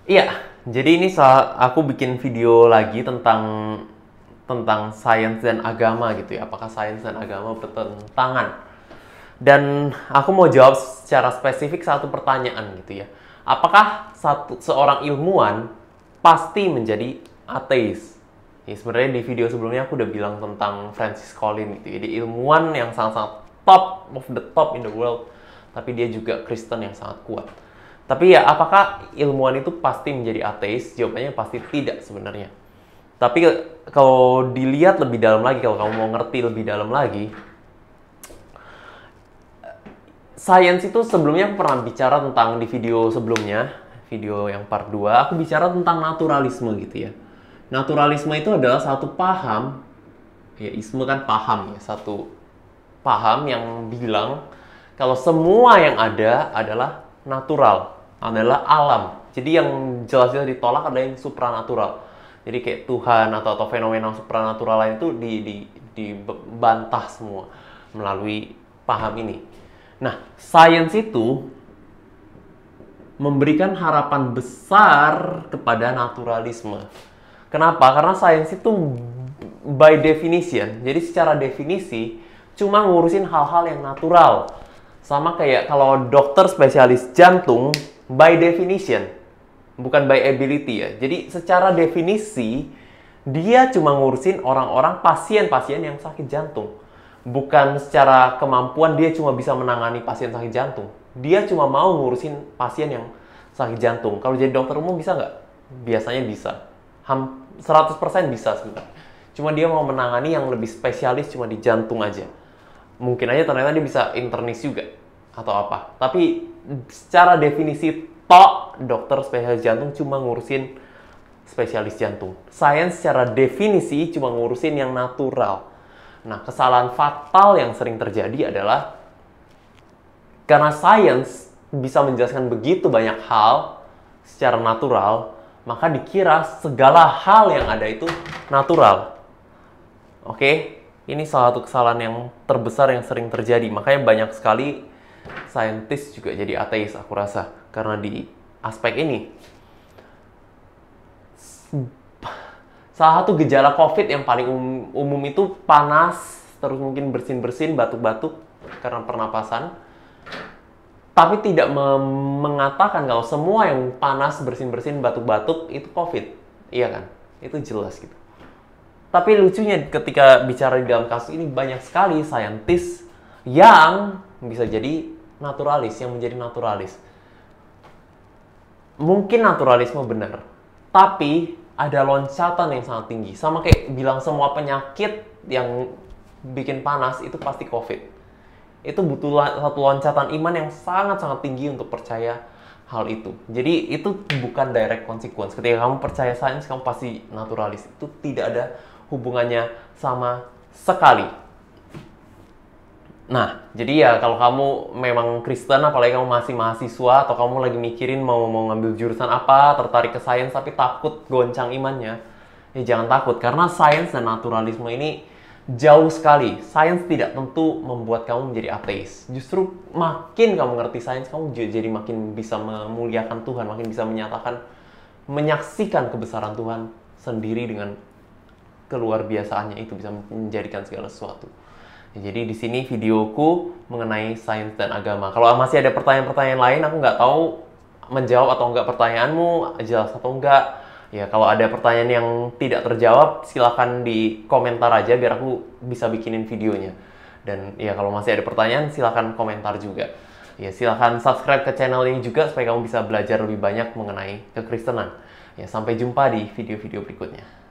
Iya, jadi ini aku bikin video lagi tentang sains dan agama gitu ya. Apakah sains dan agama bertentangan? Dan aku mau jawab secara spesifik satu pertanyaan gitu ya. Apakah seorang ilmuwan pasti menjadi ateis? Ya, sebenarnya di video sebelumnya aku udah bilang tentang Francis Collins gitu. Jadi ilmuwan yang sangat-sangat top of the top in the world, tapi dia juga Kristen yang sangat kuat. Tapi ya, apakah ilmuwan itu pasti menjadi ateis? Jawabannya pasti tidak sebenarnya. Tapi kalau dilihat lebih dalam lagi, kalau kamu mau ngerti lebih dalam lagi, sains itu sebelumnya aku pernah bicara tentang di video sebelumnya, video yang part 2, aku bicara tentang naturalisme gitu ya. Naturalisme itu adalah satu paham, ya isme kan paham ya, satu paham yang bilang kalau semua yang ada adalah natural, adalah alam. Jadi yang jelas-jelas ditolak adalah yang supranatural. Jadi kayak Tuhan atau fenomena supranatural lain itu dibantah semua melalui paham ini. Nah, sains itu memberikan harapan besar kepada naturalisme. Kenapa? Karena sains itu by definition, jadi secara definisi cuma ngurusin hal-hal yang natural. Sama kayak kalau dokter spesialis jantung, by definition, bukan by ability ya. Jadi secara definisi, dia cuma ngurusin orang-orang pasien-pasien yang sakit jantung. Bukan secara kemampuan dia cuma bisa menangani pasien sakit jantung. Dia cuma mau ngurusin pasien yang sakit jantung. Kalau jadi dokter umum bisa nggak? Biasanya bisa. 100% bisa sebenarnya. Cuma dia mau menangani yang lebih spesialis cuma di jantung aja. Mungkin aja ternyata dia bisa internis juga. Atau apa. Tapi secara definisi dokter spesialis jantung cuma ngurusin spesialis jantung. Sains secara definisi cuma ngurusin yang natural. Nah, kesalahan fatal yang sering terjadi adalah karena sains bisa menjelaskan begitu banyak hal secara natural, maka dikira segala hal yang ada itu natural. Oke, ini salah satu kesalahan yang terbesar yang sering terjadi. Makanya banyak sekali saintis juga jadi ateis, aku rasa. Karena di aspek ini. Salah satu gejala COVID yang paling umum itu panas, terus mungkin bersin-bersin, batuk-batuk karena pernapasan. Tapi tidak mengatakan kalau semua yang panas, bersin-bersin, batuk-batuk itu COVID. Iya kan? Itu jelas gitu. Tapi lucunya ketika bicara di dalam kasus ini banyak sekali saintis yang bisa jadi naturalis, yang menjadi naturalis. Mungkin naturalisme benar, tapi ada loncatan yang sangat tinggi. Sama kayak bilang semua penyakit yang bikin panas itu pasti COVID. Itu butuh satu loncatan iman yang sangat-sangat tinggi untuk percaya hal itu. Jadi itu bukan direct consequence. Ketika kamu percaya sains, kamu pasti naturalis. Itu tidak ada hubungannya sama sekali. Nah, jadi ya kalau kamu memang Kristen, apalagi kamu masih mahasiswa atau kamu lagi mikirin mau ngambil jurusan apa, tertarik ke sains tapi takut goncang imannya, ya jangan takut karena sains dan naturalisme ini jauh sekali. Sains tidak tentu membuat kamu menjadi ateis. Justru makin kamu ngerti sains, kamu jadi makin bisa memuliakan Tuhan, makin bisa menyaksikan kebesaran Tuhan sendiri dengan keluar biasaannya itu bisa menjadikan segala sesuatu. Jadi di sini videoku mengenai sains dan agama. Kalau masih ada pertanyaan-pertanyaan lain, aku nggak tahu menjawab atau enggak pertanyaanmu, jelas atau enggak. Ya kalau ada pertanyaan yang tidak terjawab, silakan di komentar aja biar aku bisa bikinin videonya. Dan ya kalau masih ada pertanyaan, silakan komentar juga. Ya silakan subscribe ke channel ini juga supaya kamu bisa belajar lebih banyak mengenai kekristenan. Ya sampai jumpa di video-video berikutnya.